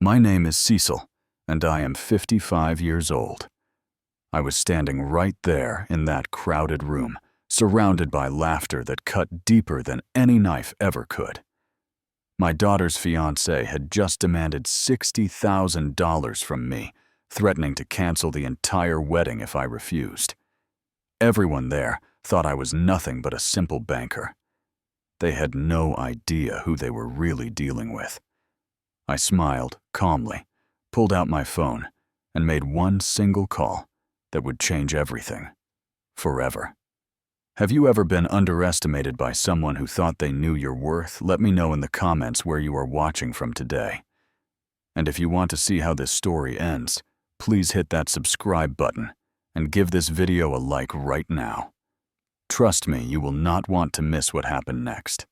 My name is Cecil, and I am 55 years old. I was standing right there in that crowded room, surrounded by laughter that cut deeper than any knife ever could. My daughter's fiancé had just demanded $60,000 from me, threatening to cancel the entire wedding if I refused. Everyone there thought I was nothing but a simple banker. They had no idea who they were really dealing with. I smiled calmly, pulled out my phone, and made one single call that would change everything, forever. Have you ever been underestimated by someone who thought they knew your worth? Let me know in the comments where you are watching from today. And if you want to see how this story ends, please hit that subscribe button and give this video a like right now. Trust me, you will not want to miss what happened next.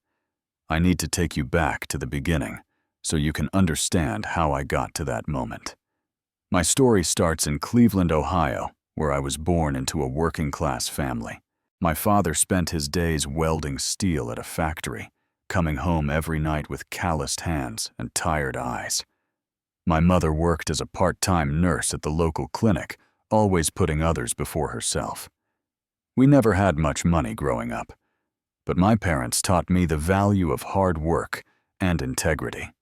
I need to take you back to the beginning so you can understand how I got to that moment. My story starts in Cleveland, Ohio, where I was born into a working-class family. My father spent his days welding steel at a factory, coming home every night with calloused hands and tired eyes. My mother worked as a part-time nurse at the local clinic, always putting others before herself. We never had much money growing up, but my parents taught me the value of hard work and integrity.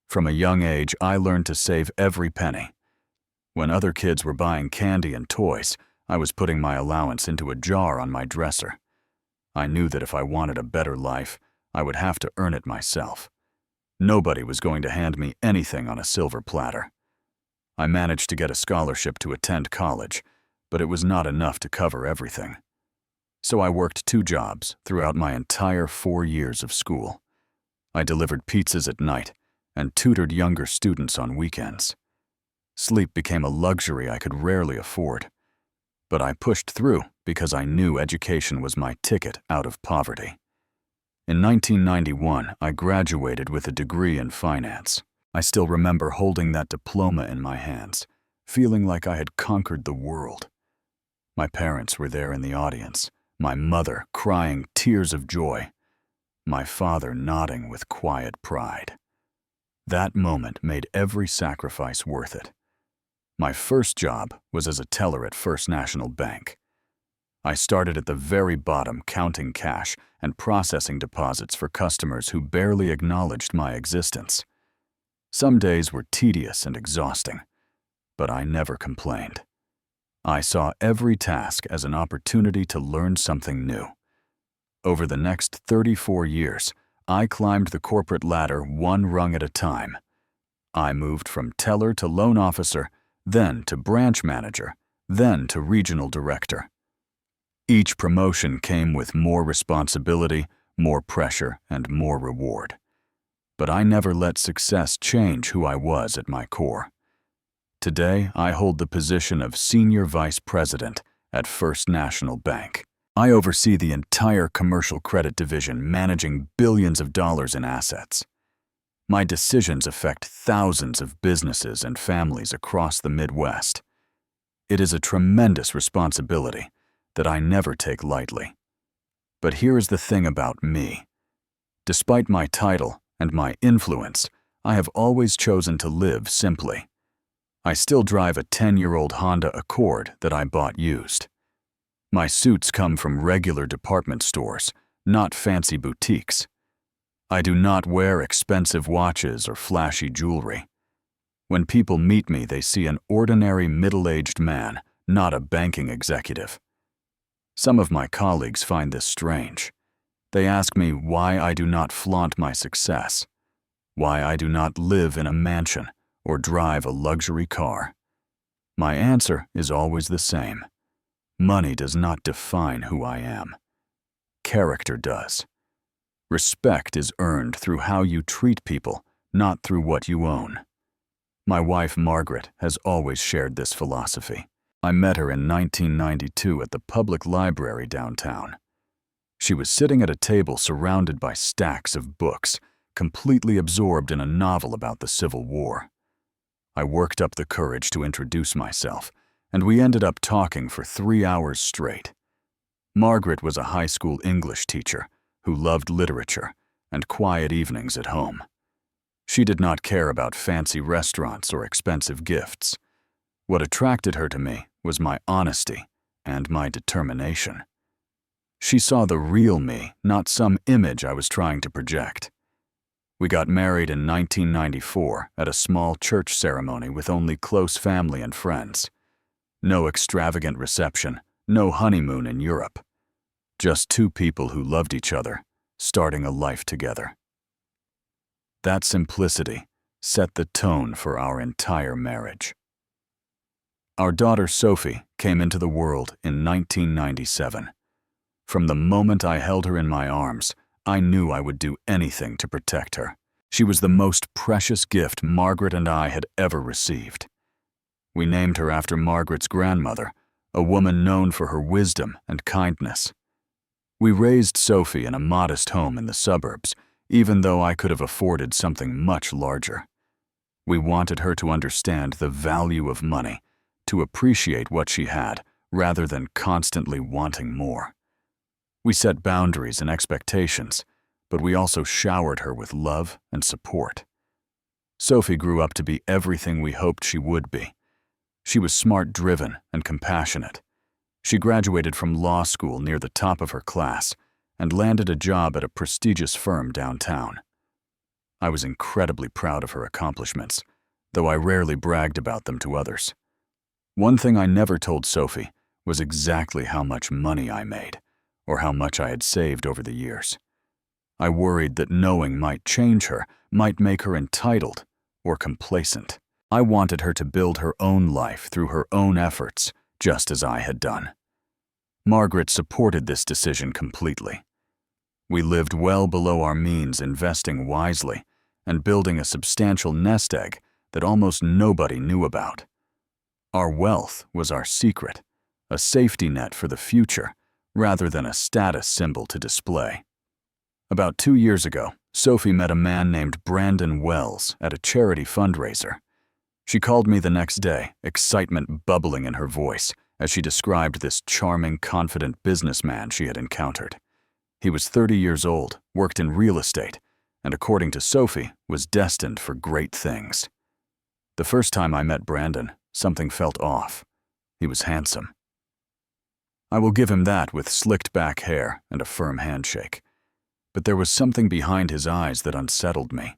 From a young age, I learned to save every penny. When other kids were buying candy and toys, I was putting my allowance into a jar on my dresser. I knew that if I wanted a better life, I would have to earn it myself. Nobody was going to hand me anything on a silver platter. I managed to get a scholarship to attend college, but it was not enough to cover everything. So I worked 2 jobs throughout my entire 4 years of school. I delivered pizzas at night and tutored younger students on weekends. Sleep became a luxury I could rarely afford. But I pushed through because I knew education was my ticket out of poverty. In 1991, I graduated with a degree in finance. I still remember holding that diploma in my hands, feeling like I had conquered the world. My parents were there in the audience, my mother crying tears of joy, my father nodding with quiet pride. That moment made every sacrifice worth it. My first job was as a teller at First National Bank. I started at the very bottom, counting cash and processing deposits for customers who barely acknowledged my existence. Some days were tedious and exhausting, but I never complained. I saw every task as an opportunity to learn something new. Over the next 34 years, I climbed the corporate ladder one rung at a time. I moved from teller to loan officer, then to branch manager, then to regional director. Each promotion came with more responsibility, more pressure, and more reward. But I never let success change who I was at my core. Today, I hold the position of Senior Vice President at First National Bank. I oversee the entire commercial credit division, managing billions of dollars in assets. My decisions affect thousands of businesses and families across the Midwest. It is a tremendous responsibility that I never take lightly. But here is the thing about me. Despite my title and my influence, I have always chosen to live simply. I still drive a 10-year-old Honda Accord that I bought used. My suits come from regular department stores, not fancy boutiques. I do not wear expensive watches or flashy jewelry. When people meet me, they see an ordinary middle-aged man, not a banking executive. Some of my colleagues find this strange. They ask me why I do not flaunt my success, why I do not live in a mansion or drive a luxury car. My answer is always the same. Money does not define who I am. Character does. Respect is earned through how you treat people, not through what you own. My wife, Margaret, has always shared this philosophy. I met her in 1992 at the public library downtown. She was sitting at a table surrounded by stacks of books, completely absorbed in a novel about the Civil War. I worked up the courage to introduce myself, and we ended up talking for 3 hours straight. Margaret was a high school English teacher who loved literature and quiet evenings at home. She did not care about fancy restaurants or expensive gifts. What attracted her to me was my honesty and my determination. She saw the real me, not some image I was trying to project. We got married in 1994 at a small church ceremony with only close family and friends. No extravagant reception, no honeymoon in Europe. Just two people who loved each other, starting a life together. That simplicity set the tone for our entire marriage. Our daughter Sophie came into the world in 1997. From the moment I held her in my arms, I knew I would do anything to protect her. She was the most precious gift Margaret and I had ever received. We named her after Margaret's grandmother, a woman known for her wisdom and kindness. We raised Sophie in a modest home in the suburbs, even though I could have afforded something much larger. We wanted her to understand the value of money, to appreciate what she had, rather than constantly wanting more. We set boundaries and expectations, but we also showered her with love and support. Sophie grew up to be everything we hoped she would be. She was smart-driven and compassionate. She graduated from law school near the top of her class and landed a job at a prestigious firm downtown. I was incredibly proud of her accomplishments, though I rarely bragged about them to others. One thing I never told Sophie was exactly how much money I made, or how much I had saved over the years. I worried that knowing might change her, might make her entitled or complacent. I wanted her to build her own life through her own efforts, just as I had done. Margaret supported this decision completely. We lived well below our means, investing wisely and building a substantial nest egg that almost nobody knew about. Our wealth was our secret, a safety net for the future, rather than a status symbol to display. About 2 years ago, Sophie met a man named Brandon Wells at a charity fundraiser. She called me the next day, excitement bubbling in her voice, as she described this charming, confident businessman she had encountered. He was 30 years old, worked in real estate, and according to Sophie, was destined for great things. The first time I met Brandon, something felt off. He was handsome. I will give him that, with slicked back hair and a firm handshake. But there was something behind his eyes that unsettled me.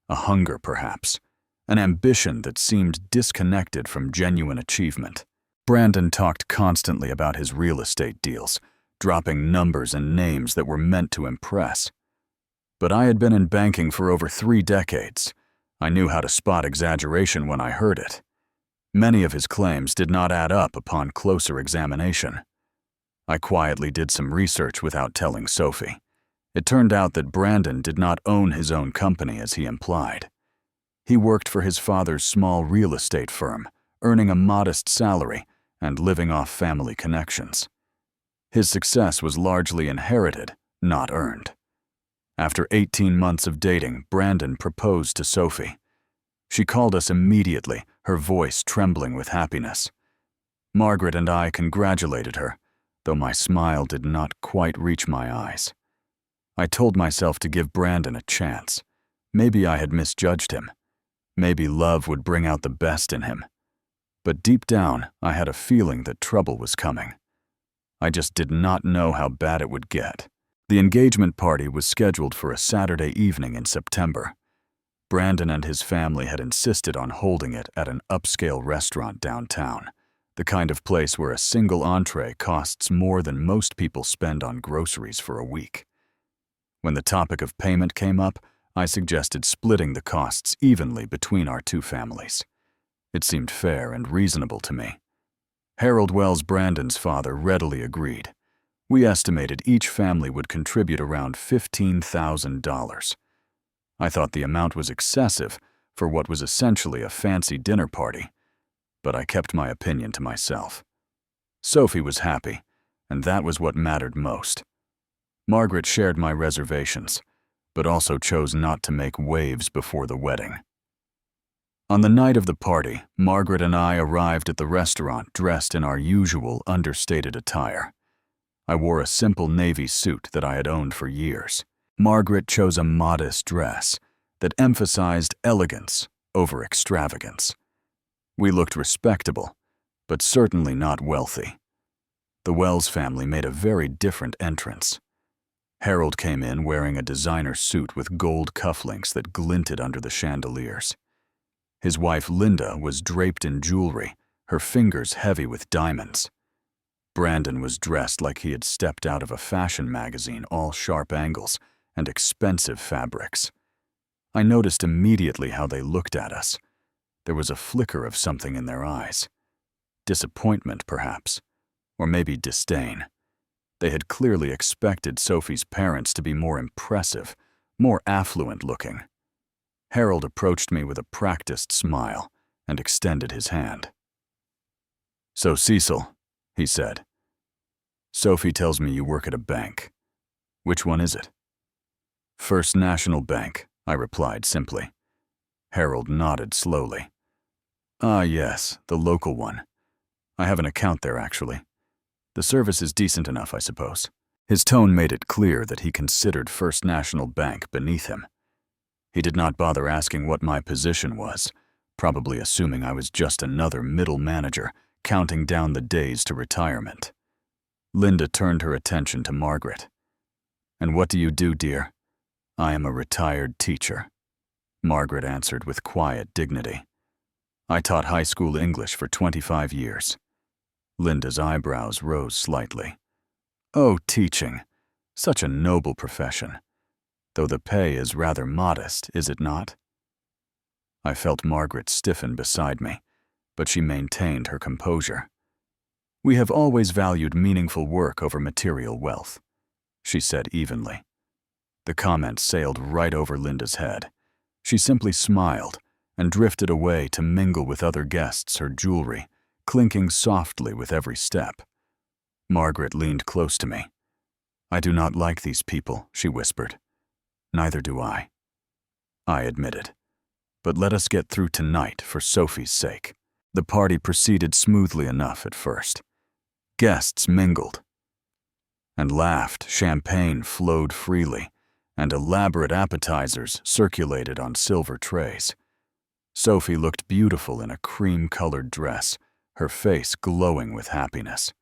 A hunger, perhaps. An ambition that seemed disconnected from genuine achievement. Brandon talked constantly about his real estate deals, dropping numbers and names that were meant to impress. But I had been in banking for over 3 decades. I knew how to spot exaggeration when I heard it. Many of his claims did not add up upon closer examination. I quietly did some research without telling Sophie. It turned out that Brandon did not own his own company as he implied. He worked for his father's small real estate firm, earning a modest salary and living off family connections. His success was largely inherited, not earned. After 18 months of dating, Brandon proposed to Sophie. She called us immediately, her voice trembling with happiness. Margaret and I congratulated her, though my smile did not quite reach my eyes. I told myself to give Brandon a chance. Maybe I had misjudged him. Maybe love would bring out the best in him. But deep down, I had a feeling that trouble was coming. I just did not know how bad it would get. The engagement party was scheduled for a Saturday evening in September. Brandon and his family had insisted on holding it at an upscale restaurant downtown, the kind of place where a single entree costs more than most people spend on groceries for a week. When the topic of payment came up, I suggested splitting the costs evenly between our two families. It seemed fair and reasonable to me. Harold Wells, Brandon's father, readily agreed. We estimated each family would contribute around $15,000. I thought the amount was excessive for what was essentially a fancy dinner party, but I kept my opinion to myself. Sophie was happy, and that was what mattered most. Margaret shared my reservations, but also chose not to make waves before the wedding. On the night of the party, Margaret and I arrived at the restaurant dressed in our usual understated attire. I wore a simple navy suit that I had owned for years. Margaret chose a modest dress, that emphasized elegance over extravagance. We looked respectable, but certainly not wealthy. The Wells family made a very different entrance. Harold came in wearing a designer suit with gold cufflinks that glinted under the chandeliers. His wife Linda was draped in jewelry, her fingers heavy with diamonds. Brandon was dressed like he had stepped out of a fashion magazine, all sharp angles and expensive fabrics. I noticed immediately how they looked at us. There was a flicker of something in their eyes. Disappointment, perhaps, or maybe disdain. They had clearly expected Sophie's parents to be more impressive, more affluent-looking. Harold approached me with a practiced smile and extended his hand. "So, Cecil," he said, "Sophie tells me you work at a bank. Which one is it?" "First National Bank," I replied simply. Harold nodded slowly. "Ah, yes, the local one. I have an account there, actually. The service is decent enough, I suppose." His tone made it clear that he considered First National Bank beneath him. He did not bother asking what my position was, probably assuming I was just another middle manager counting down the days to retirement. Linda turned her attention to Margaret. "And what do you do, dear?" "I am a retired teacher," Margaret answered with quiet dignity. "I taught high school English for 25 years. Linda's eyebrows rose slightly. "Oh, teaching. Such a noble profession. Though the pay is rather modest, is it not?" I felt Margaret stiffen beside me, but she maintained her composure. "We have always valued meaningful work over material wealth," she said evenly. The comment sailed right over Linda's head. She simply smiled and drifted away to mingle with other guests, her jewelry clinking softly with every step. Margaret leaned close to me. "I do not like these people," she whispered. "Neither do I," I admitted. "But let us get through tonight for Sophie's sake." The party proceeded smoothly enough at first. Guests mingled and laughed, champagne flowed freely, and elaborate appetizers circulated on silver trays. Sophie looked beautiful in a cream-colored dress, her face glowing with happiness.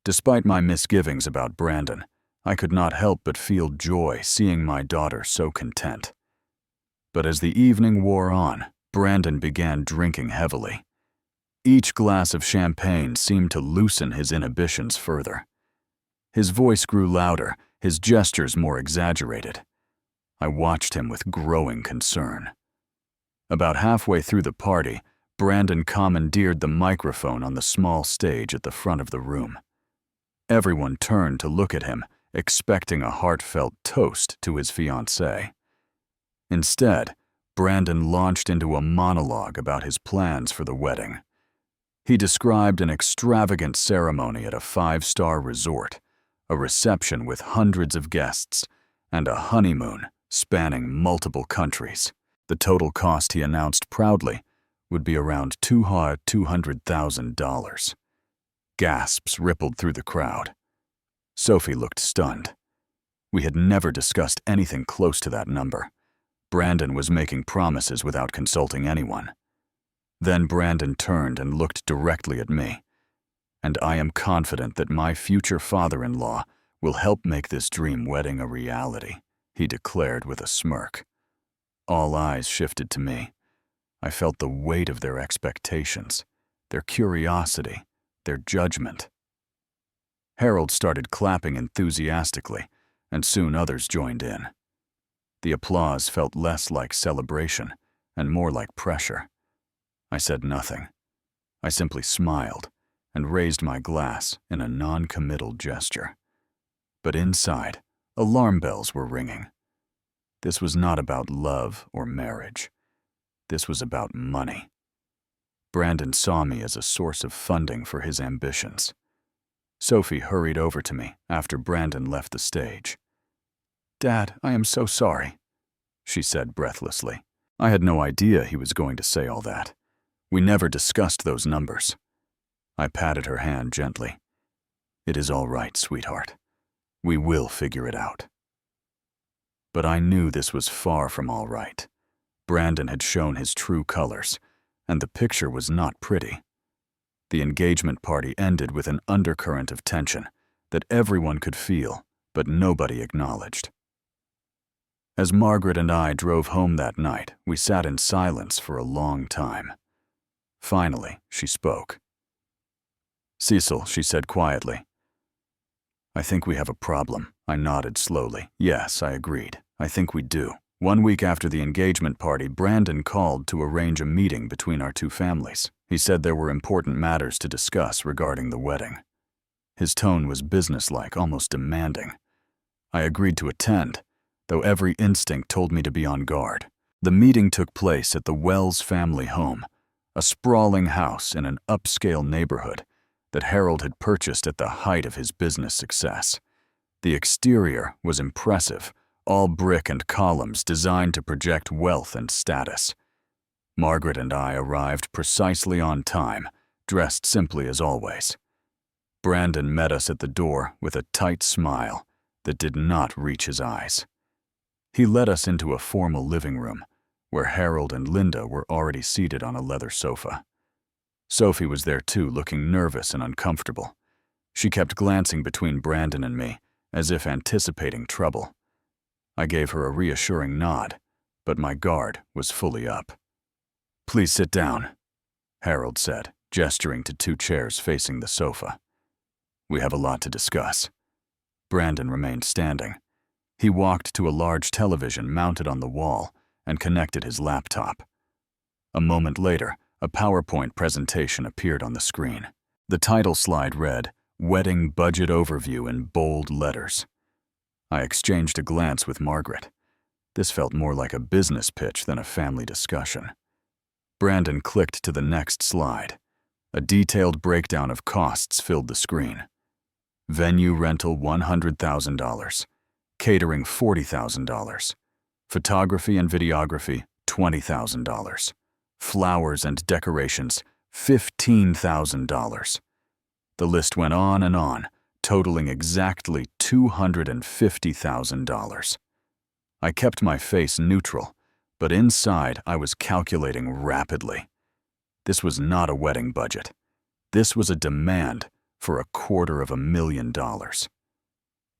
Despite my misgivings about Brandon, I could not help but feel joy seeing my daughter so content. But as the evening wore on, Brandon began drinking heavily. Each glass of champagne seemed to loosen his inhibitions further. His voice grew louder, his gestures more exaggerated. I watched him with growing concern. About halfway through the party, Brandon commandeered the microphone on the small stage at the front of the room. Everyone turned to look at him, expecting a heartfelt toast to his fiancée. Instead, Brandon launched into a monologue about his plans for the wedding. He described an extravagant ceremony at a 5-star resort, a reception with hundreds of guests, and a honeymoon spanning multiple countries. The total cost, he announced proudly, would be around $200,000. Gasps rippled through the crowd. Sophie looked stunned. We had never discussed anything close to that number. Brandon was making promises without consulting anyone. Then Brandon turned and looked directly at me. "And I am confident that my future father-in-law will help make this dream wedding a reality," he declared with a smirk. All eyes shifted to me. I felt the weight of their expectations, their curiosity, their judgment. Harold started clapping enthusiastically, and soon others joined in. The applause felt less like celebration and more like pressure. I said nothing. I simply smiled and raised my glass in a non-committal gesture. But inside, alarm bells were ringing. This was not about love or marriage. This was about money. Brandon saw me as a source of funding for his ambitions. Sophie hurried over to me after Brandon left the stage. "Dad, I am so sorry," she said breathlessly. I had no idea he was going to say all that. We never discussed those numbers. I patted her hand gently. "It is all right, sweetheart. We will figure it out." But I knew this was far from all right. Brandon had shown his true colors, and the picture was not pretty. The engagement party ended with an undercurrent of tension that everyone could feel, but nobody acknowledged. As Margaret and I drove home that night, we sat in silence for a long time. Finally, she spoke. "Cecil," she said quietly. "I think we have a problem." I nodded slowly. "Yes," I agreed. "I think we do." 1 week after the engagement party, Brandon called to arrange a meeting between our two families. He said there were important matters to discuss regarding the wedding. His tone was businesslike, almost demanding. I agreed to attend, though every instinct told me to be on guard. The meeting took place at the Wells family home, a sprawling house in an upscale neighborhood that Harold had purchased at the height of his business success. The exterior was impressive, all brick and columns designed to project wealth and status. Margaret and I arrived precisely on time, dressed simply as always. Brandon met us at the door with a tight smile that did not reach his eyes. He led us into a formal living room, where Harold and Linda were already seated on a leather sofa. Sophie was there too, looking nervous and uncomfortable. She kept glancing between Brandon and me, as if anticipating trouble. I gave her a reassuring nod, but my guard was fully up. "Please sit down," Harold said, gesturing to 2 chairs facing the sofa. "We have a lot to discuss." Brandon remained standing. He walked to a large television mounted on the wall and connected his laptop. A moment later, a PowerPoint presentation appeared on the screen. The title slide read, "Wedding Budget Overview" in bold letters. I exchanged a glance with Margaret. This felt more like a business pitch than a family discussion. Brandon clicked to the next slide. A detailed breakdown of costs filled the screen. Venue rental $100,000, catering $40,000, photography and videography $20,000, flowers and decorations $15,000. The list went on and on, totaling exactly $250,000. I kept my face neutral, but inside I was calculating rapidly. This was not a wedding budget. This was a demand for $250,000.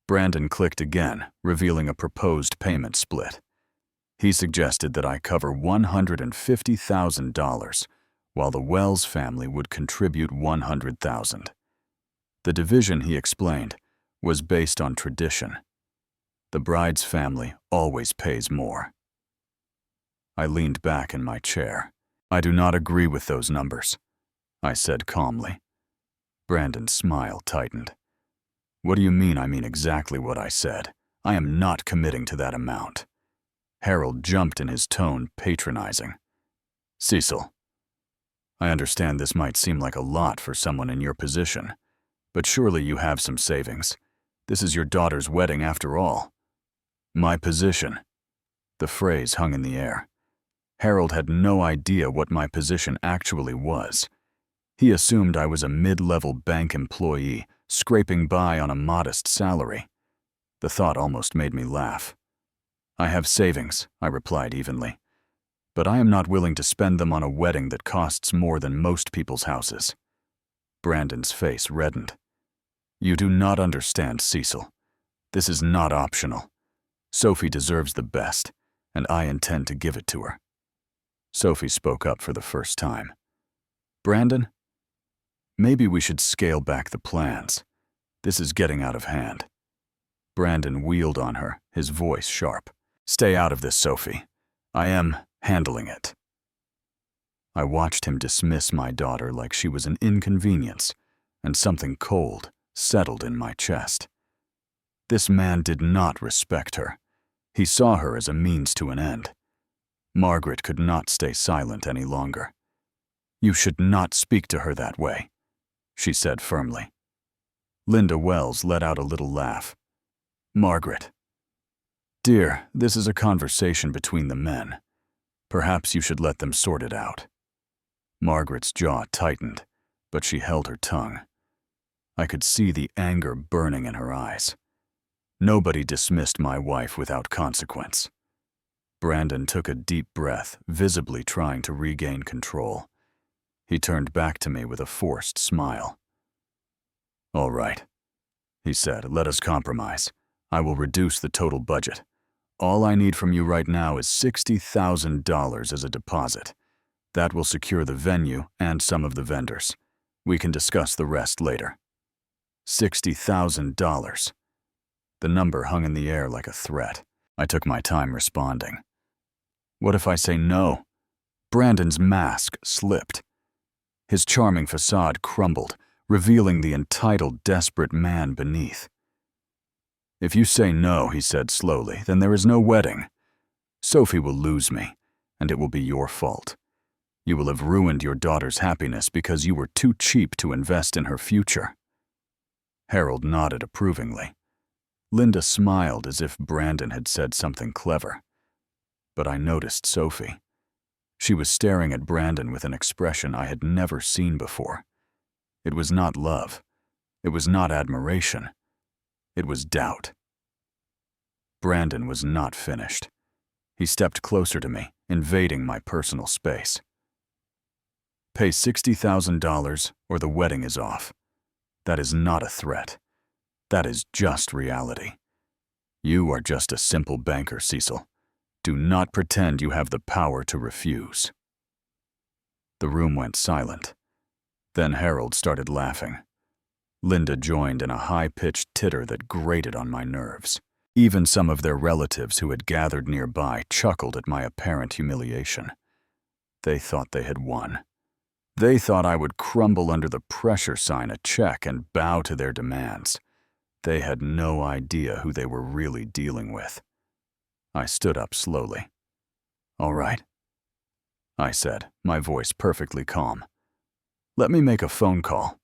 Brandon clicked again, revealing a proposed payment split. He suggested that I cover $150,000, while the Wells family would contribute $100,000. The division, he explained, was based on tradition. The bride's family always pays more. I leaned back in my chair. "I do not agree with those numbers," I said calmly. Brandon's smile tightened. "What do you mean I mean exactly what I said? I am not committing to that amount." Harold jumped in his tone, patronizing. "Cecil, I understand this might seem like a lot for someone in your position, but surely you have some savings. This is your daughter's wedding after all." "My position." The phrase hung in the air. Harold had no idea what my position actually was. He assumed I was a mid-level bank employee, scraping by on a modest salary. The thought almost made me laugh. "I have savings," I replied evenly, "but I am not willing to spend them on a wedding that costs more than most people's houses." Brandon's face reddened. "You do not understand, Cecil. This is not optional. Sophie deserves the best, and I intend to give it to her." Sophie spoke up for the first time. "Brandon, maybe we should scale back the plans. This is getting out of hand." Brandon wheeled on her, his voice sharp. "Stay out of this, Sophie. I am handling it." I watched him dismiss my daughter like she was an inconvenience, and something cold settled in my chest. This man did not respect her. He saw her as a means to an end. Margaret could not stay silent any longer. "You should not speak to her that way," she said firmly. Linda Wells let out a little laugh. "Margaret, dear, this is a conversation between the men. Perhaps you should let them sort it out." Margaret's jaw tightened, but she held her tongue. I could see the anger burning in her eyes. Nobody dismissed my wife without consequence. Brandon took a deep breath, visibly trying to regain control. He turned back to me with a forced smile. "All right," he said, "let us compromise. I will reduce the total budget. All I need from you right now is $60,000 as a deposit. That will secure the venue and some of the vendors. We can discuss the rest later." $60,000. The number hung in the air like a threat. I took my time responding. What if I say no? Brandon's mask slipped. His charming facade crumbled, revealing the entitled, desperate man beneath. "If you say no," he said slowly, "then there is no wedding. Sophie will lose me, and it will be your fault. You will have ruined your daughter's happiness because you were too cheap to invest in her future." Harold nodded approvingly. Linda smiled as if Brandon had said something clever. But I noticed Sophie. She was staring at Brandon with an expression I had never seen before. It was not love. It was not admiration. It was doubt. Brandon was not finished. He stepped closer to me, invading my personal space. "Pay $60,000 or the wedding is off. That is not a threat. That is just reality. You are just a simple banker, Cecil. Do not pretend you have the power to refuse." The room went silent. Then Harold started laughing. Linda joined in a high-pitched titter that grated on my nerves. Even some of their relatives who had gathered nearby chuckled at my apparent humiliation. They thought they had won. They thought I would crumble under the pressure, sign a check, and bow to their demands. They had no idea who they were really dealing with. I stood up slowly. "All right," I said, my voice perfectly calm. "Let me make a phone call."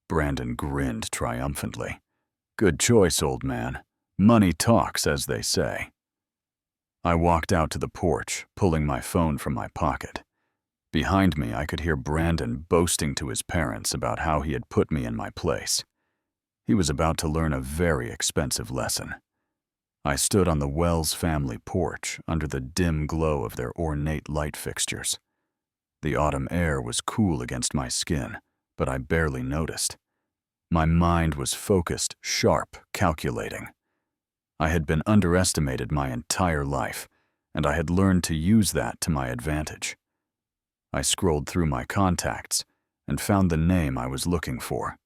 Brandon grinned triumphantly. "Good choice, old man. Money talks, as they say." I walked out to the porch, pulling my phone from my pocket. Behind me, I could hear Brandon boasting to his parents about how he had put me in my place. He was about to learn a very expensive lesson. I stood on the Wells family porch under the dim glow of their ornate light fixtures. The autumn air was cool against my skin, but I barely noticed. My mind was focused, sharp, calculating. I had been underestimated my entire life, and I had learned to use that to my advantage. I scrolled through my contacts and found the name I was looking for.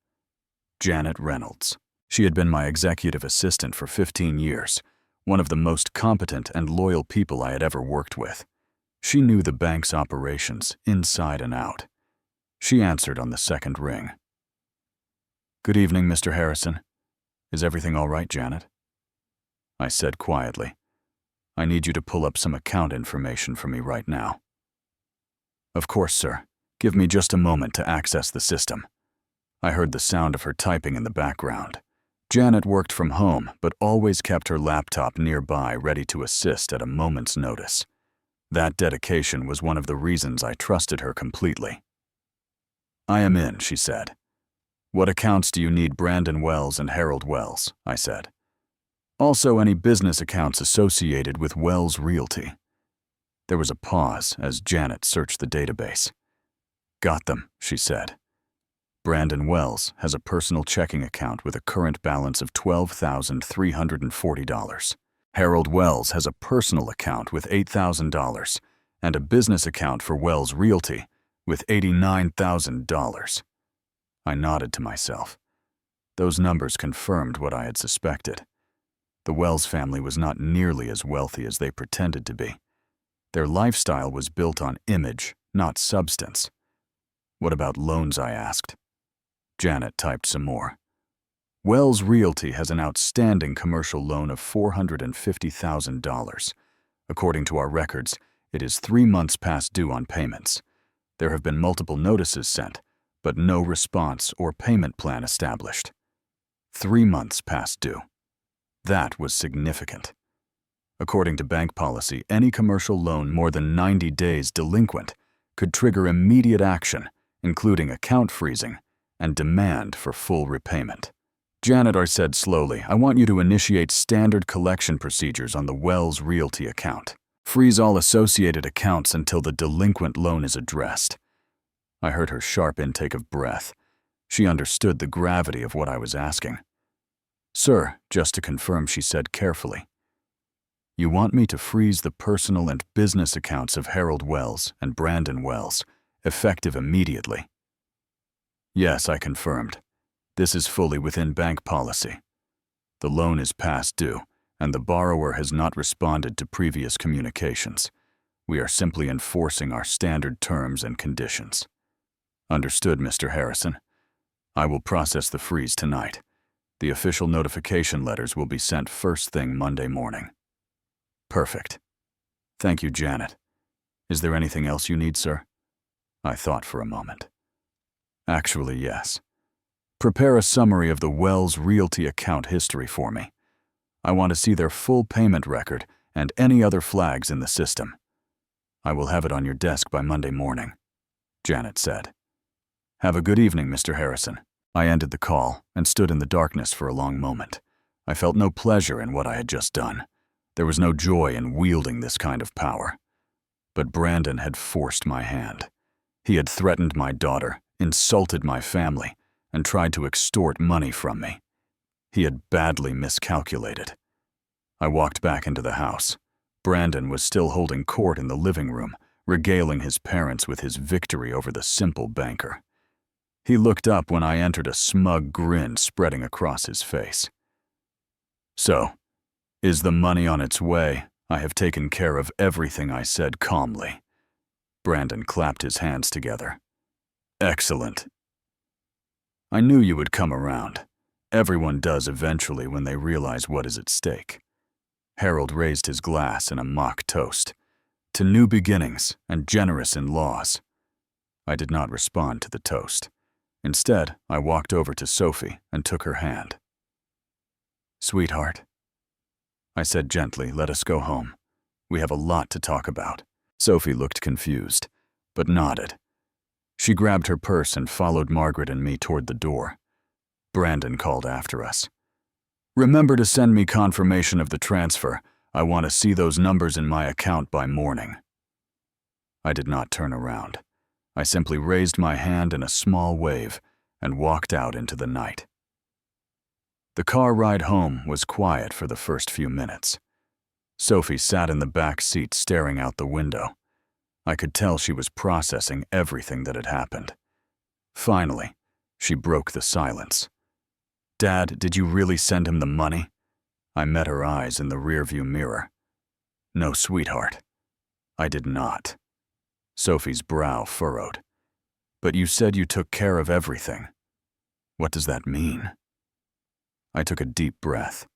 Janet Reynolds. She had been my executive assistant for 15 years, one of the most competent and loyal people I had ever worked with. She knew the bank's operations inside and out. She answered on the second ring. "Good evening, Mr. Harrison. Is everything all right, Janet?" I said quietly, "I need you to pull up some account information for me right now." "Of course, sir. Give me just a moment to access the system." I heard the sound of her typing in the background. Janet worked from home, but always kept her laptop nearby ready to assist at a moment's notice. That dedication was one of the reasons I trusted her completely. "I am in," she said. "What accounts do you need Brandon Wells and Harold Wells?" I said. "Also any business accounts associated with Wells Realty." There was a pause as Janet searched the database. "Got them," she said. "Brandon Wells has a personal checking account with a current balance of $12,340. Harold Wells has a personal account with $8,000 and a business account for Wells Realty with $89,000. I nodded to myself. Those numbers confirmed what I had suspected. The Wells family was not nearly as wealthy as they pretended to be. Their lifestyle was built on image, not substance. "What about loans?" I asked. Janet typed some more. "Wells Realty has an outstanding commercial loan of $450,000. According to our records, it is 3 months past due on payments. There have been multiple notices sent, but no response or payment plan established. 3 months past due. That was significant. According to bank policy, any commercial loan more than 90 days delinquent could trigger immediate action, including account freezing and demand for full repayment. Janet, I said slowly, I want you to initiate standard collection procedures on the Wells Realty account. Freeze all associated accounts until the delinquent loan is addressed. I heard her sharp intake of breath. She understood the gravity of what I was asking. Sir, just to confirm, she said carefully, you want me to freeze the personal and business accounts of Harold Wells and Brandon Wells, effective immediately? Yes, I confirmed. This is fully within bank policy. The loan is past due, and the borrower has not responded to previous communications. We are simply enforcing our standard terms and conditions. Understood, Mr. Harrison. I will process the freeze tonight. The official notification letters will be sent first thing Monday morning. Perfect. Thank you, Janet. Is there anything else you need, sir? I thought for a moment. Actually, yes. Prepare a summary of the Wells Realty account history for me. I want to see their full payment record and any other flags in the system. I will have it on your desk by Monday morning, Janet said. Have a good evening, Mr. Harrison. I ended the call and stood in the darkness for a long moment. I felt no pleasure in what I had just done. There was no joy in wielding this kind of power. But Brandon had forced my hand. He had threatened my daughter, insulted my family, and tried to extort money from me. He had badly miscalculated. I walked back into the house. Brandon was still holding court in the living room, regaling his parents with his victory over the simple banker. He looked up when I entered, a smug grin spreading across his face. So, is the money on its way? I have taken care of everything, I said calmly. Brandon clapped his hands together. Excellent. I knew you would come around. Everyone does eventually when they realize what is at stake. Harold raised his glass in a mock toast. To new beginnings and generous in laws. I did not respond to the toast. Instead, I walked over to Sophie and took her hand. Sweetheart, I said gently, let us go home. We have a lot to talk about. Sophie looked confused, but nodded. She grabbed her purse and followed Margaret and me toward the door. Brandon called after us. Remember to send me confirmation of the transfer. I want to see those numbers in my account by morning. I did not turn around. I simply raised my hand in a small wave and walked out into the night. The car ride home was quiet for the first few minutes. Sophie sat in the back seat staring out the window. I could tell she was processing everything that had happened. Finally, she broke the silence. Dad, did you really send him the money? I met her eyes in the rearview mirror. No, sweetheart. I did not. Sophie's brow furrowed. But you said you took care of everything. What does that mean? I took a deep breath.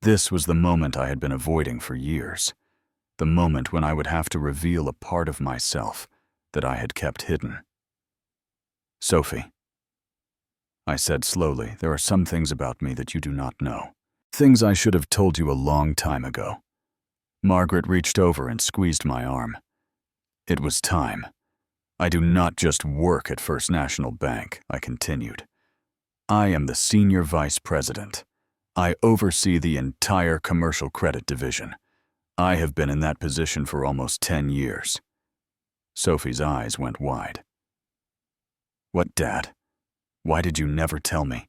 This was the moment I had been avoiding for years. The moment when I would have to reveal a part of myself that I had kept hidden. Sophie, I said slowly, there are some things about me that you do not know. Things I should have told you a long time ago. Margaret reached over and squeezed my arm. It was time. I do not just work at First National Bank, I continued. I am the senior vice president. I oversee the entire commercial credit division. I have been in that position for almost 10 years. Sophie's eyes went wide. What, Dad? Why did you never tell me?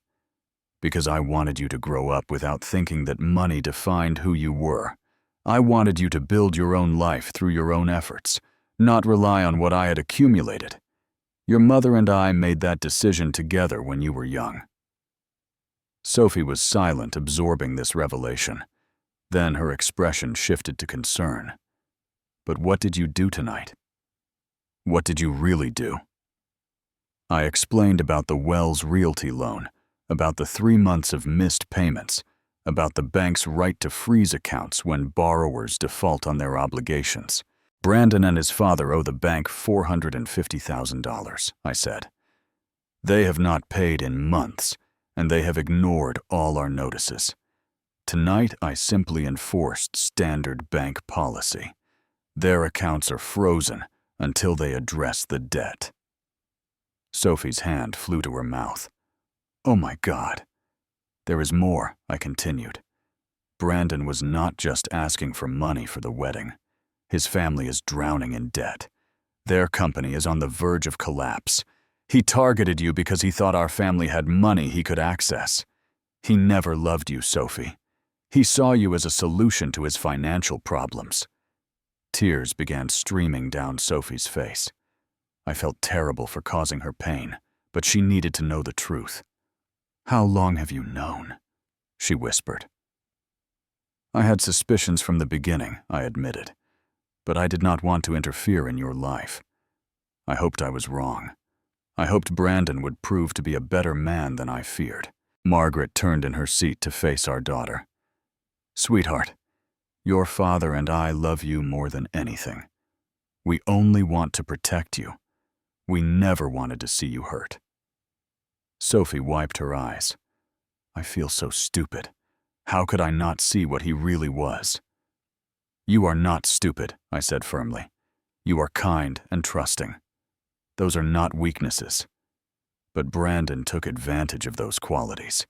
Because I wanted you to grow up without thinking that money defined who you were. I wanted you to build your own life through your own efforts, not rely on what I had accumulated. Your mother and I made that decision together when you were young. Sophie was silent, absorbing this revelation. Then her expression shifted to concern. But what did you do tonight? What did you really do? I explained about the Wells Realty loan, about the 3 months of missed payments, about the bank's right to freeze accounts when borrowers default on their obligations. Brandon and his father owe the bank $450,000, I said. They have not paid in months, and they have ignored all our notices. Tonight, I simply enforced standard bank policy. Their accounts are frozen until they address the debt. Sophie's hand flew to her mouth. Oh my God. There is more, I continued. Brandon was not just asking for money for the wedding. His family is drowning in debt. Their company is on the verge of collapse. He targeted you because he thought our family had money he could access. He never loved you, Sophie. He saw you as a solution to his financial problems." Tears began streaming down Sophie's face. I felt terrible for causing her pain, but she needed to know the truth. "How long have you known?" she whispered. "I had suspicions from the beginning," I admitted, "but I did not want to interfere in your life. I hoped I was wrong. I hoped Brandon would prove to be a better man than I feared." Margaret turned in her seat to face our daughter. "Sweetheart, your father and I love you more than anything. We only want to protect you. We never wanted to see you hurt." Sophie wiped her eyes. "I feel so stupid. How could I not see what he really was?" "You are not stupid," I said firmly. "You are kind and trusting. Those are not weaknesses. But Brandon took advantage of those qualities.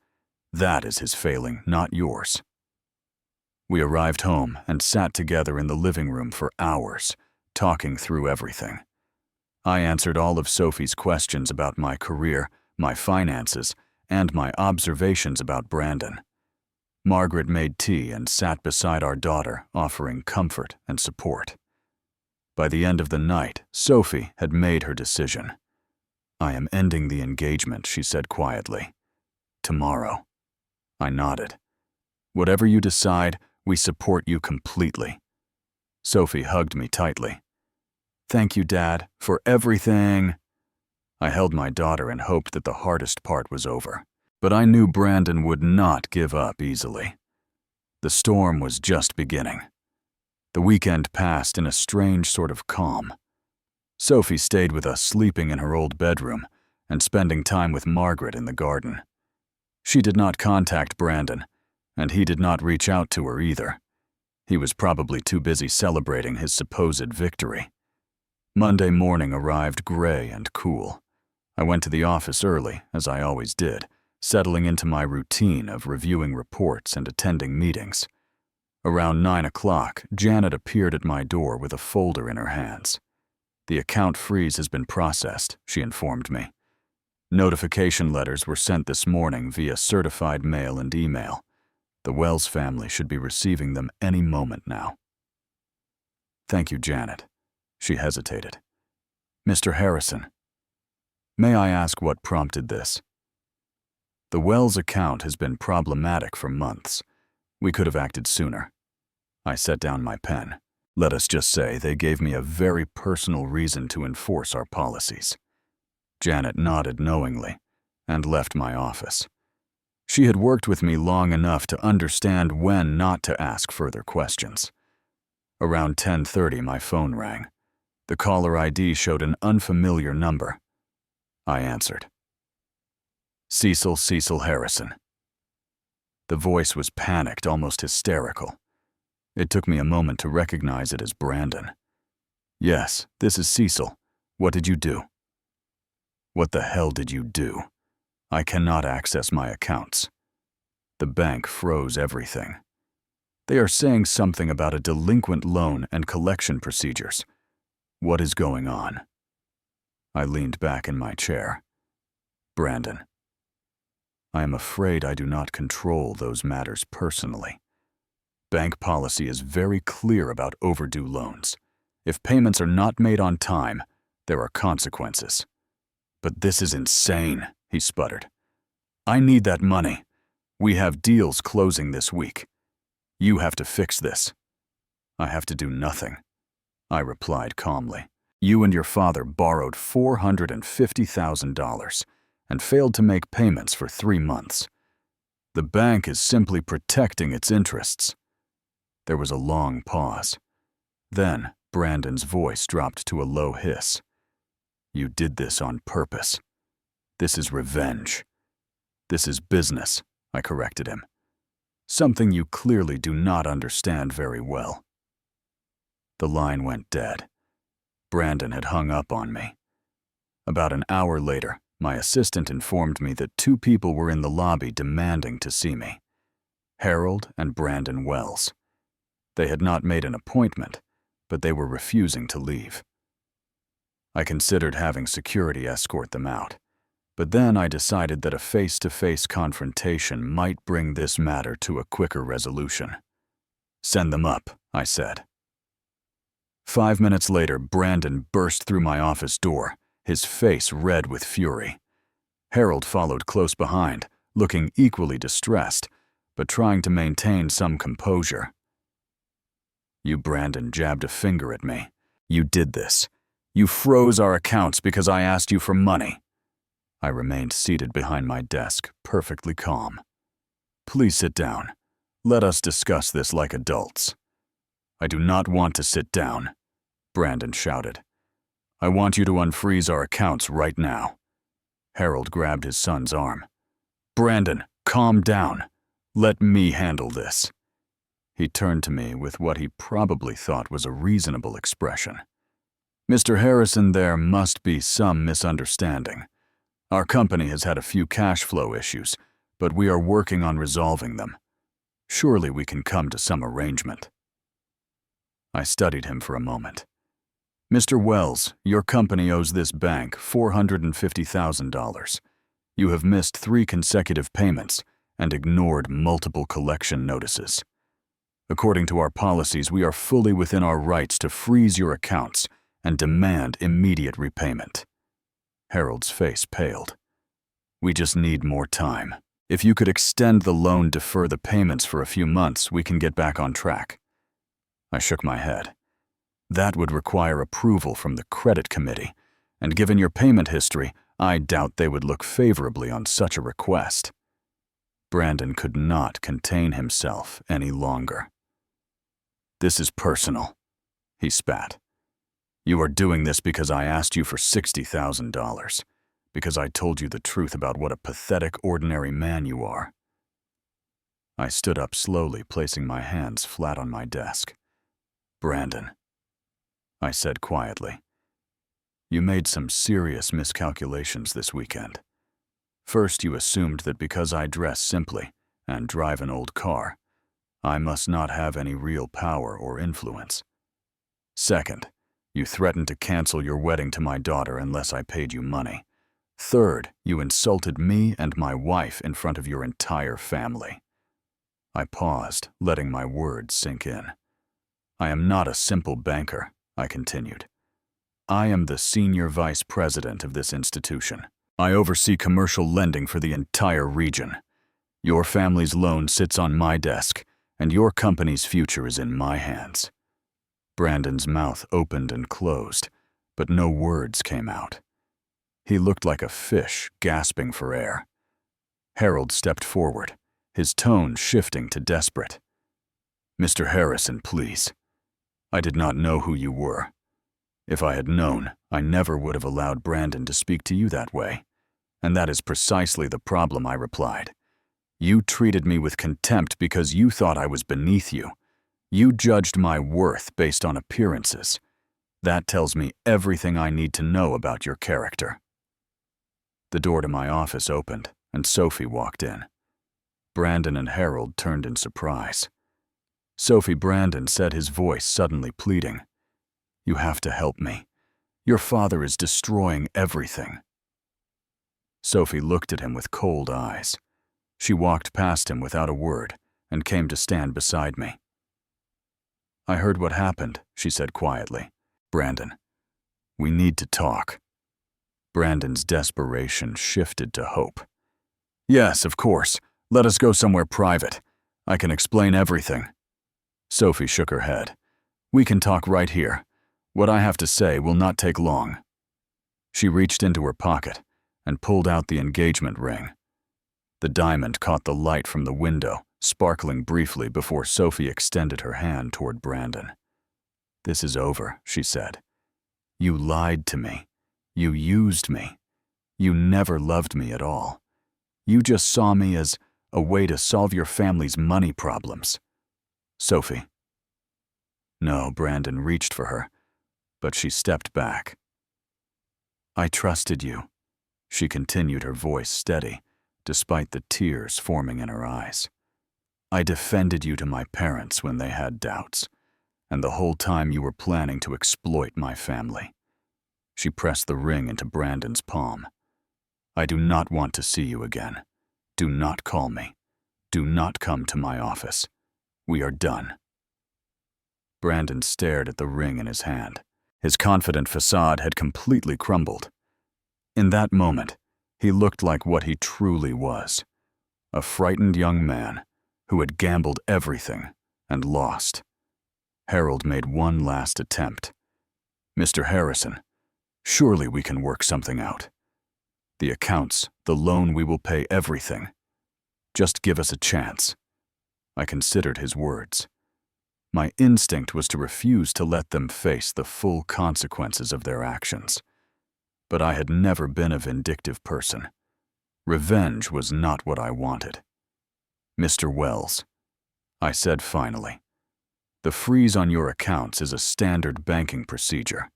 That is his failing, not yours." We arrived home and sat together in the living room for hours, talking through everything. I answered all of Sophie's questions about my career, my finances, and my observations about Brandon. Margaret made tea and sat beside our daughter, offering comfort and support. By the end of the night, Sophie had made her decision. "I am ending the engagement," she said quietly. "Tomorrow." I nodded. "Whatever you decide, we support you completely." Sophie hugged me tightly. "Thank you, Dad, for everything." I held my daughter and hoped that the hardest part was over. But I knew Brandon would not give up easily. The storm was just beginning. The weekend passed in a strange sort of calm. Sophie stayed with us, sleeping in her old bedroom and spending time with Margaret in the garden. She did not contact Brandon, and he did not reach out to her either. He was probably too busy celebrating his supposed victory. Monday morning arrived gray and cool. I went to the office early, as I always did, settling into my routine of reviewing reports and attending meetings. Around 9 o'clock, Janet appeared at my door with a folder in her hands. "The account freeze has been processed," she informed me. "Notification letters were sent this morning via certified mail and email. The Wells family should be receiving them any moment now." "Thank you, Janet." She hesitated. "Mr. Harrison, may I ask what prompted this?" "The Wells account has been problematic for months. We could have acted sooner." I set down my pen. "Let us just say they gave me a very personal reason to enforce our policies." Janet nodded knowingly and left my office. She had worked with me long enough to understand when not to ask further questions. Around 10:30, my phone rang. The caller ID showed an unfamiliar number. I answered. Cecil Harrison." The voice was panicked, almost hysterical. It took me a moment to recognize it as Brandon. "Yes, this is Cecil. What did you do?" "What the hell did you do? I cannot access my accounts." The bank froze everything. "They are saying something about a delinquent loan and collection procedures. What is going on?" I leaned back in my chair. "Brandon, I am afraid I do not control those matters personally. Bank policy is very clear about overdue loans. If payments are not made on time, there are consequences." "But this is insane," he sputtered. "I need that money. We have deals closing this week. You have to fix this." "I have to do nothing," I replied calmly. "You and your father borrowed $450,000 and failed to make payments for 3 months. The bank is simply protecting its interests." There was a long pause. Then Brandon's voice dropped to a low hiss. "You did this on purpose. This is revenge." "This is business," I corrected him. "Something you clearly do not understand very well." The line went dead. Brandon had hung up on me. About an hour later, my assistant informed me that 2 people were in the lobby demanding to see me. Harold and Brandon Wells. They had not made an appointment, but they were refusing to leave. I considered having security escort them out, but then I decided that a face-to-face confrontation might bring this matter to a quicker resolution. "Send them up," I said. 5 minutes later, Brandon burst through my office door, his face red with fury. Harold followed close behind, looking equally distressed, but trying to maintain some composure. "You," Brandon jabbed a finger at me. "You did this. You froze our accounts because I asked you for money." I remained seated behind my desk, perfectly calm. "Please sit down. Let us discuss this like adults." "I do not want to sit down," Brandon shouted. "I want you to unfreeze our accounts right now." Harold grabbed his son's arm. "Brandon, calm down. Let me handle this." He turned to me with what he probably thought was a reasonable expression. "Mr. Harrison, there must be some misunderstanding. Our company has had a few cash flow issues, but we are working on resolving them. Surely we can come to some arrangement." I studied him for a moment. "Mr. Wells, your company owes this bank $450,000. You have missed 3 consecutive payments and ignored multiple collection notices. According to our policies, we are fully within our rights to freeze your accounts and demand immediate repayment." Harold's face paled. "We just need more time. If you could extend the loan, defer the payments for a few months, we can get back on track." I shook my head. "That would require approval from the credit committee, and given your payment history, I doubt they would look favorably on such a request." Brandon could not contain himself any longer. "This is personal," he spat. "You are doing this because I asked you for $60,000, because I told you the truth about what a pathetic, ordinary man you are." I stood up slowly, placing my hands flat on my desk. "Brandon," I said quietly, "you made some serious miscalculations this weekend. First, you assumed that because I dress simply and drive an old car, I must not have any real power or influence. Second, you threatened to cancel your wedding to my daughter unless I paid you money. Third, you insulted me and my wife in front of your entire family." I paused, letting my words sink in. "I am not a simple banker," I continued. "I am the senior vice president of this institution. I oversee commercial lending for the entire region. Your family's loan sits on my desk, and your company's future is in my hands." Brandon's mouth opened and closed, but no words came out. He looked like a fish gasping for air. Harold stepped forward, his tone shifting to desperate. "Mr. Harrison, please. I did not know who you were. If I had known, I never would have allowed Brandon to speak to you that way. And that is precisely the problem," I replied. "You treated me with contempt because you thought I was beneath you. You judged my worth based on appearances. That tells me everything I need to know about your character." The door to my office opened, and Sophie walked in. Brandon and Harold turned in surprise. "Sophie," Brandon said, his voice suddenly pleading. "You have to help me. Your father is destroying everything." Sophie looked at him with cold eyes. She walked past him without a word and came to stand beside me. "I heard what happened," she said quietly. "Brandon, we need to talk." Brandon's desperation shifted to hope. "Yes, of course. Let us go somewhere private. I can explain everything." Sophie shook her head. "We can talk right here. What I have to say will not take long." She reached into her pocket and pulled out the engagement ring. The diamond caught the light from the window, sparkling briefly before Sophie extended her hand toward Brandon. "This is over," she said. "You lied to me. You used me. You never loved me at all. You just saw me as a way to solve your family's money problems." "Sophie." No, Brandon reached for her, but she stepped back. "I trusted you," she continued, her voice steady, despite the tears forming in her eyes. "I defended you to my parents when they had doubts, and the whole time you were planning to exploit my family." She pressed the ring into Brandon's palm. "I do not want to see you again. Do not call me. Do not come to my office. We are done." Brandon stared at the ring in his hand. His confident facade had completely crumbled. In that moment, he looked like what he truly was, a frightened young man who had gambled everything and lost. Harold made one last attempt. "Mr. Harrison, surely we can work something out. The accounts, the loan, we will pay everything. Just give us a chance." I considered his words. My instinct was to refuse to let them face the full consequences of their actions. But I had never been a vindictive person. Revenge was not what I wanted. "Mr. Wells," I said finally, "the freeze on your accounts is a standard banking procedure.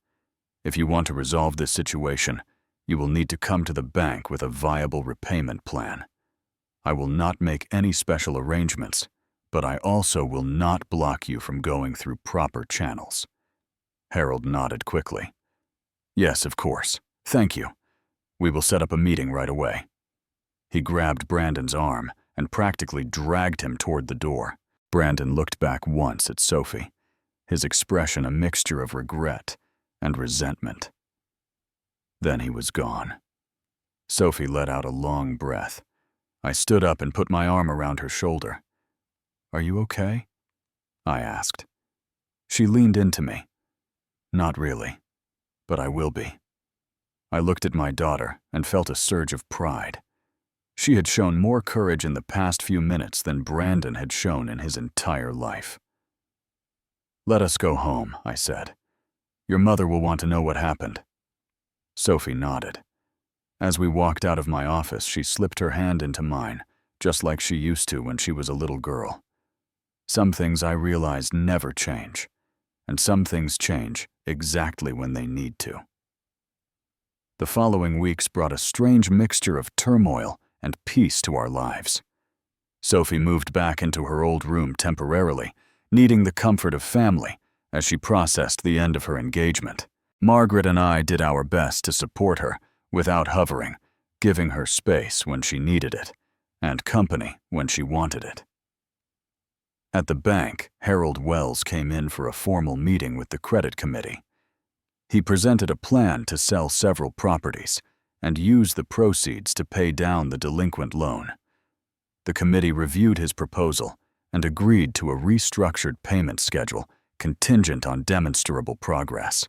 If you want to resolve this situation, you will need to come to the bank with a viable repayment plan. I will not make any special arrangements, but I also will not block you from going through proper channels." Harold nodded quickly. "Yes, of course. Thank you. We will set up a meeting right away." He grabbed Brandon's arm and practically dragged him toward the door. Brandon looked back once at Sophie, his expression a mixture of regret and resentment. Then he was gone. Sophie let out a long breath. I stood up and put my arm around her shoulder. "Are you okay?" I asked. She leaned into me. "Not really, but I will be." I looked at my daughter and felt a surge of pride. She had shown more courage in the past few minutes than Brandon had shown in his entire life. "Let us go home," I said. "Your mother will want to know what happened." Sophie nodded. As we walked out of my office, she slipped her hand into mine, just like she used to when she was a little girl. Some things I realized never change, and some things change exactly when they need to. The following weeks brought a strange mixture of turmoil and peace to our lives. Sophie moved back into her old room temporarily, needing the comfort of family as she processed the end of her engagement. Margaret and I did our best to support her without hovering, giving her space when she needed it, and company when she wanted it. At the bank, Harold Wells came in for a formal meeting with the credit committee. He presented a plan to sell several properties and use the proceeds to pay down the delinquent loan. The committee reviewed his proposal and agreed to a restructured payment schedule contingent on demonstrable progress.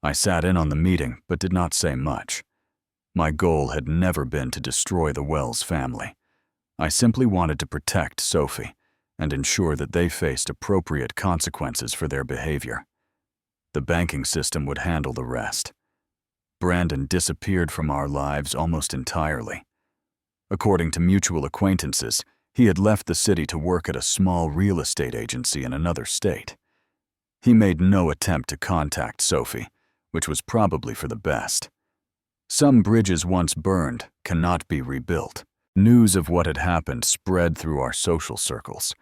I sat in on the meeting but did not say much. My goal had never been to destroy the Wells family. I simply wanted to protect Sophie and ensure that they faced appropriate consequences for their behavior. The banking system would handle the rest. Brandon disappeared from our lives almost entirely. According to mutual acquaintances, he had left the city to work at a small real estate agency in another state. He made no attempt to contact Sophie, which was probably for the best. Some bridges once burned cannot be rebuilt. News of what had happened spread through our social circles.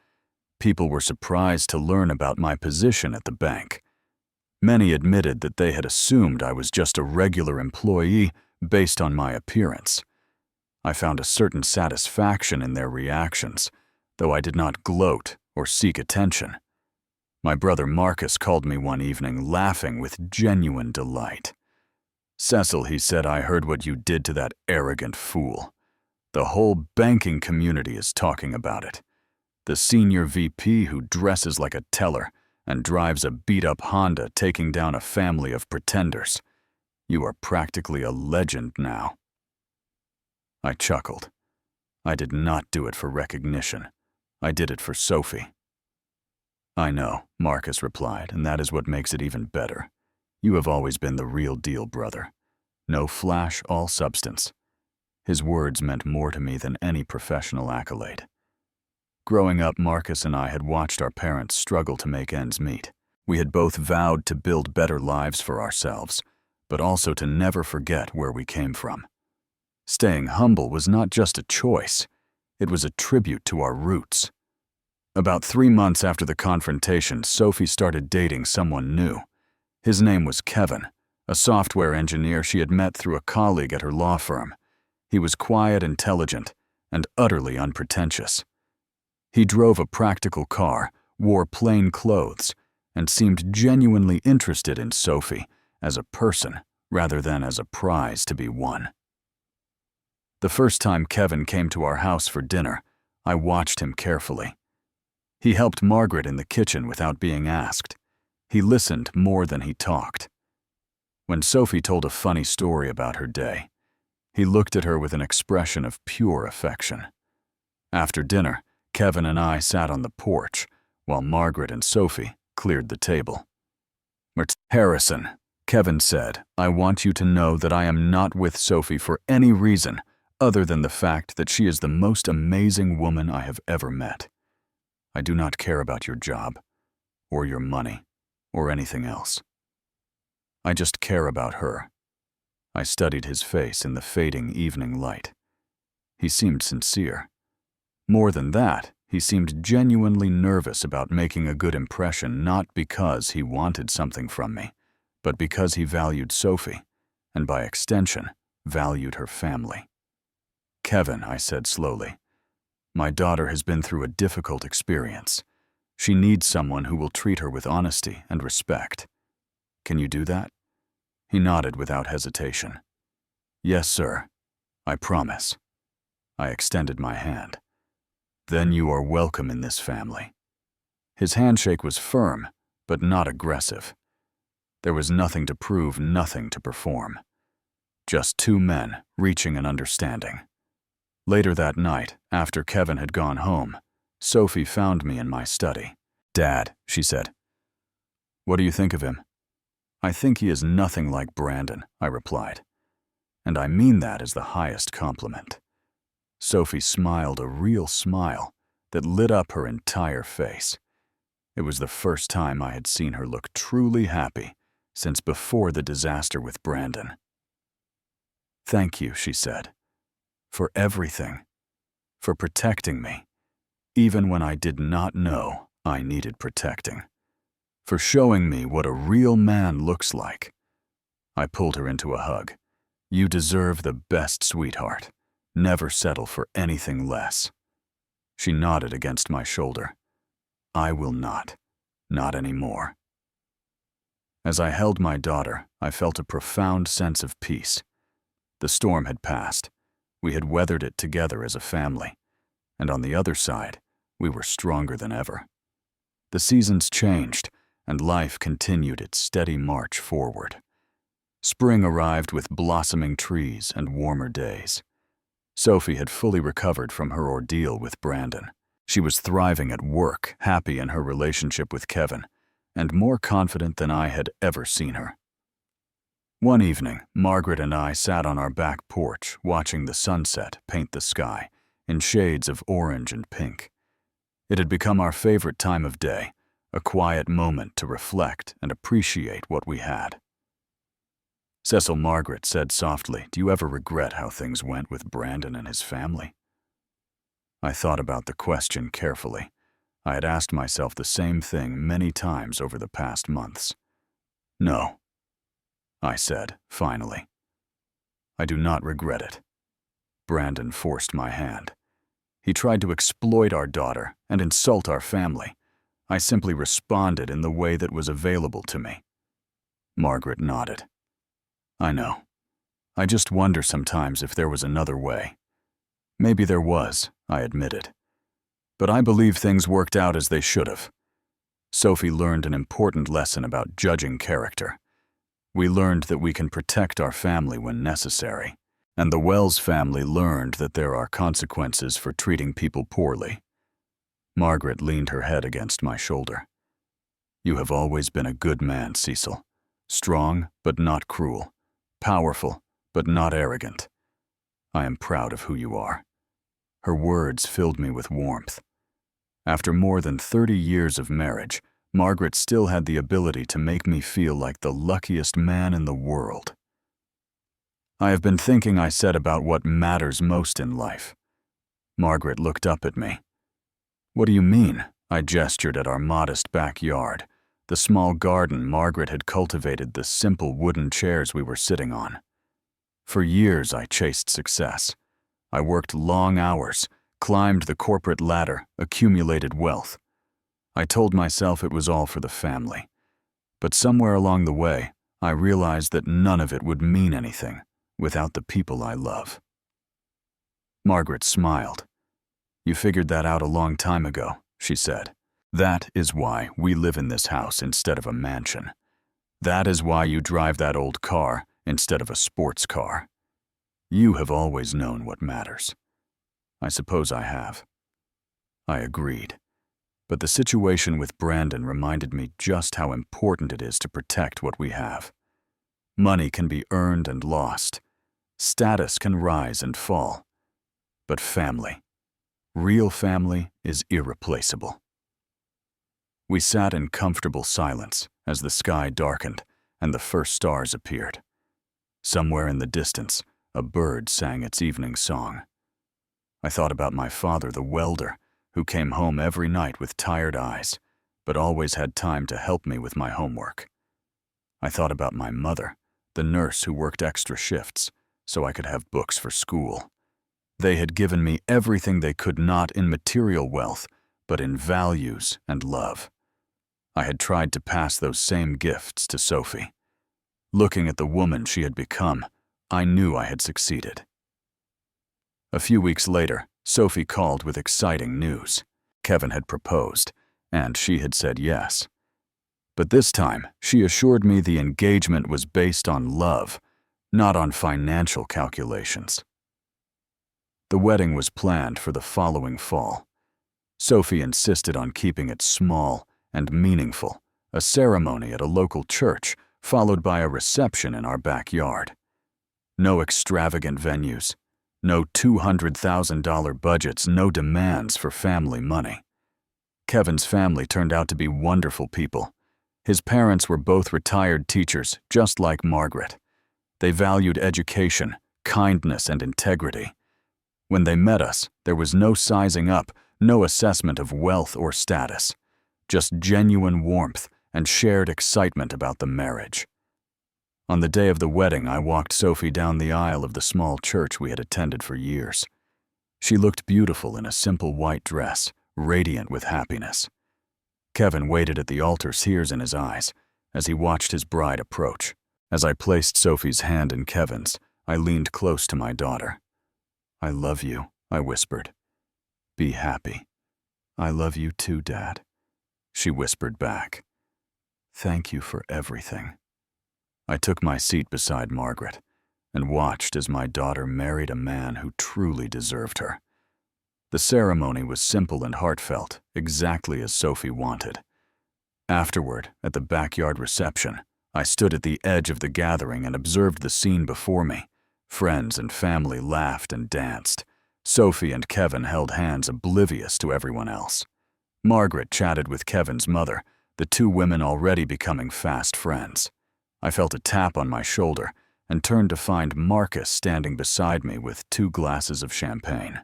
People were surprised to learn about my position at the bank. Many admitted that they had assumed I was just a regular employee based on my appearance. I found a certain satisfaction in their reactions, though I did not gloat or seek attention. My brother Marcus called me one evening, laughing with genuine delight. "Cecil," he said, "I heard what you did to that arrogant fool. The whole banking community is talking about it. The senior VP who dresses like a teller and drives a beat-up Honda taking down a family of pretenders. You are practically a legend now." I chuckled. I did not do it for recognition. I did it for Sophie. "I know," Marcus replied, "and that is what makes it even better. You have always been the real deal, brother. No flash, all substance." His words meant more to me than any professional accolade. Growing up, Marcus and I had watched our parents struggle to make ends meet. We had both vowed to build better lives for ourselves, but also to never forget where we came from. Staying humble was not just a choice, it was a tribute to our roots. About 3 months after the confrontation, Sophie started dating someone new. His name was Kevin, a software engineer she had met through a colleague at her law firm. He was quiet, intelligent, and utterly unpretentious. He drove a practical car, wore plain clothes, and seemed genuinely interested in Sophie as a person rather than as a prize to be won. The first time Kevin came to our house for dinner, I watched him carefully. He helped Margaret in the kitchen without being asked. He listened more than he talked. When Sophie told a funny story about her day, he looked at her with an expression of pure affection. After dinner, Kevin and I sat on the porch, while Margaret and Sophie cleared the table. "Harrison," Kevin said, "I want you to know that I am not with Sophie for any reason other than the fact that she is the most amazing woman I have ever met. I do not care about your job, or your money, or anything else. I just care about her." I studied his face in the fading evening light. He seemed sincere. More than that, he seemed genuinely nervous about making a good impression, not because he wanted something from me, but because he valued Sophie, and by extension, valued her family. "Kevin," I said slowly, "my daughter has been through a difficult experience. She needs someone who will treat her with honesty and respect. Can you do that?" He nodded without hesitation. "Yes, sir. I promise." I extended my hand. "Then you are welcome in this family." His handshake was firm, but not aggressive. There was nothing to prove, nothing to perform. Just two men reaching an understanding. Later that night, after Kevin had gone home, Sophie found me in my study. "Dad," she said, "what do you think of him?" "I think he is nothing like Brandon," I replied. "And I mean that as the highest compliment." Sophie smiled a real smile that lit up her entire face. It was the first time I had seen her look truly happy since before the disaster with Brandon. "Thank you," she said, "for everything, for protecting me, even when I did not know I needed protecting, for showing me what a real man looks like." I pulled her into a hug. "You deserve the best, sweetheart. Never settle for anything less." She nodded against my shoulder. "I will not anymore." As I held my daughter, I felt a profound sense of peace. The storm had passed. We had weathered it together as a family. And on the other side, we were stronger than ever. The seasons changed, and life continued its steady march forward. Spring arrived with blossoming trees and warmer days. Sophie had fully recovered from her ordeal with Brandon. She was thriving at work, happy in her relationship with Kevin, and more confident than I had ever seen her. One evening, Margaret and I sat on our back porch watching the sunset paint the sky in shades of orange and pink. It had become our favorite time of day, a quiet moment to reflect and appreciate what we had. Cecil, Margaret said softly, "Do you ever regret how things went with Brandon and his family?" I thought about the question carefully. I had asked myself the same thing many times over the past months. "No," I said, finally. "I do not regret it." Brandon forced my hand. He tried to exploit our daughter and insult our family. I simply responded in the way that was available to me. Margaret nodded. "I know. I just wonder sometimes if there was another way." "Maybe there was," I admitted. "But I believe things worked out as they should have." Sophie learned an important lesson about judging character. We learned that we can protect our family when necessary, and the Wells family learned that there are consequences for treating people poorly. Margaret leaned her head against my shoulder. "You have always been a good man, Cecil. Strong, but not cruel. Powerful, but not arrogant. I am proud of who you are." Her words filled me with warmth. After more than 30 years of marriage, Margaret still had the ability to make me feel like the luckiest man in the world. "I have been thinking," I said, "about what matters most in life." Margaret looked up at me. "What do you mean?" I gestured at our modest backyard, the small garden Margaret had cultivated, the simple wooden chairs we were sitting on. For years I chased success. I worked long hours, climbed the corporate ladder, accumulated wealth. I told myself it was all for the family. But somewhere along the way, I realized that none of it would mean anything without the people I love. Margaret smiled. "You figured that out a long time ago," she said. "That is why we live in this house instead of a mansion. That is why you drive that old car instead of a sports car. You have always known what matters." I suppose I have. I agreed. But the situation with Brandon reminded me just how important it is to protect what we have. Money can be earned and lost. Status can rise and fall. But family, real family, is irreplaceable. We sat in comfortable silence as the sky darkened and the first stars appeared. Somewhere in the distance, a bird sang its evening song. I thought about my father, the welder, who came home every night with tired eyes, but always had time to help me with my homework. I thought about my mother, the nurse who worked extra shifts so I could have books for school. They had given me everything they could not in material wealth, but in values and love. I had tried to pass those same gifts to Sophie. Looking at the woman she had become, I knew I had succeeded. A few weeks later, Sophie called with exciting news. Kevin had proposed, and she had said yes. But this time, she assured me the engagement was based on love, not on financial calculations. The wedding was planned for the following fall. Sophie insisted on keeping it small and meaningful, a ceremony at a local church, followed by a reception in our backyard. No extravagant venues, no $200,000 budgets, no demands for family money. Kevin's family turned out to be wonderful people. His parents were both retired teachers, just like Margaret. They valued education, kindness, and integrity. When they met us, there was no sizing up, no assessment of wealth or status, just genuine warmth and shared excitement about the marriage. On the day of the wedding, I walked Sophie down the aisle of the small church we had attended for years. She looked beautiful in a simple white dress, radiant with happiness. Kevin waited at the altar, tears in his eyes, as he watched his bride approach. As I placed Sophie's hand in Kevin's, I leaned close to my daughter. "I love you," I whispered. "Be happy." "I love you too, Dad," she whispered back. "Thank you for everything." I took my seat beside Margaret and watched as my daughter married a man who truly deserved her. The ceremony was simple and heartfelt, exactly as Sophie wanted. Afterward, at the backyard reception, I stood at the edge of the gathering and observed the scene before me. Friends and family laughed and danced. Sophie and Kevin held hands, oblivious to everyone else. Margaret chatted with Kevin's mother, the two women already becoming fast friends. I felt a tap on my shoulder and turned to find Marcus standing beside me with 2 glasses of champagne.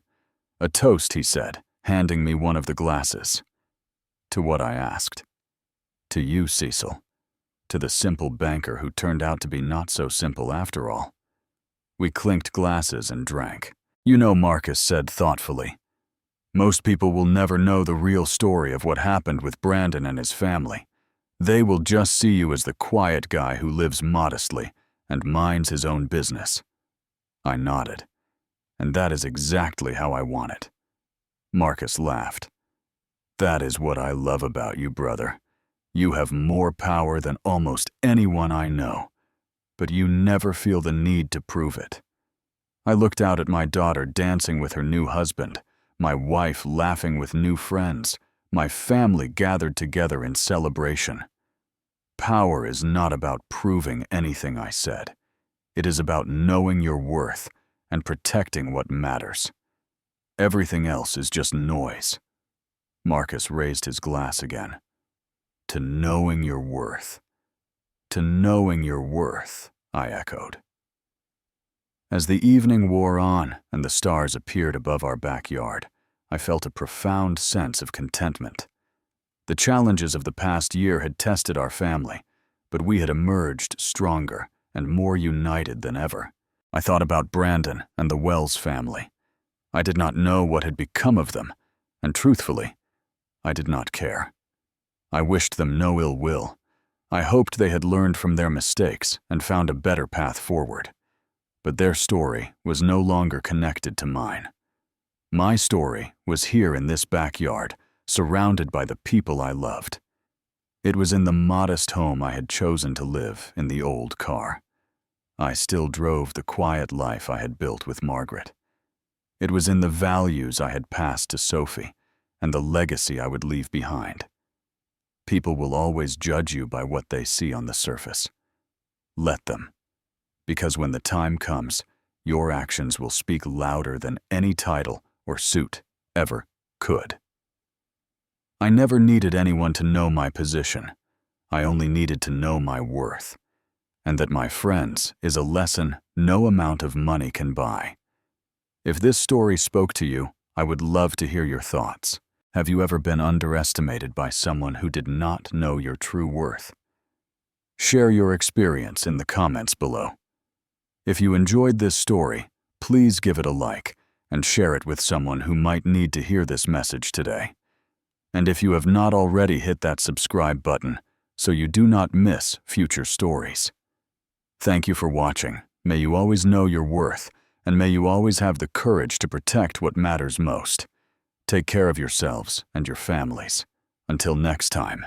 "A toast," he said, handing me one of the glasses. "To what?" I asked. "To you, Cecil. To the simple banker who turned out to be not so simple after all." We clinked glasses and drank. "You know," Marcus said thoughtfully, "most people will never know the real story of what happened with Brandon and his family. They will just see you as the quiet guy who lives modestly and minds his own business." I nodded. "And that is exactly how I want it." Marcus laughed. "That is what I love about you, brother. You have more power than almost anyone I know, but you never feel the need to prove it." I looked out at my daughter dancing with her new husband, my wife laughing with new friends, my family gathered together in celebration. Power is not about proving anything, I said. It is about knowing your worth and protecting what matters. Everything else is just noise. Marcus raised his glass again. "To knowing your worth." "To knowing your worth," I echoed. As the evening wore on and the stars appeared above our backyard, I felt a profound sense of contentment. The challenges of the past year had tested our family, but we had emerged stronger and more united than ever. I thought about Brandon and the Wells family. I did not know what had become of them, and truthfully, I did not care. I wished them no ill will. I hoped they had learned from their mistakes and found a better path forward. But their story was no longer connected to mine. My story was here in this backyard, surrounded by the people I loved. It was in the modest home I had chosen to live in the old car. I still drove the quiet life I had built with Margaret. It was in the values I had passed to Sophie and the legacy I would leave behind. People will always judge you by what they see on the surface. Let them, because when the time comes, your actions will speak louder than any title or suit ever could. I never needed anyone to know my position. I only needed to know my worth, and that my friends is a lesson no amount of money can buy. If this story spoke to you, I would love to hear your thoughts. Have you ever been underestimated by someone who did not know your true worth? Share your experience in the comments below. If you enjoyed this story, please give it a like and share it with someone who might need to hear this message today. And if you have not already, hit that subscribe button so you do not miss future stories. Thank you for watching. May you always know your worth, and may you always have the courage to protect what matters most. Take care of yourselves and your families. Until next time.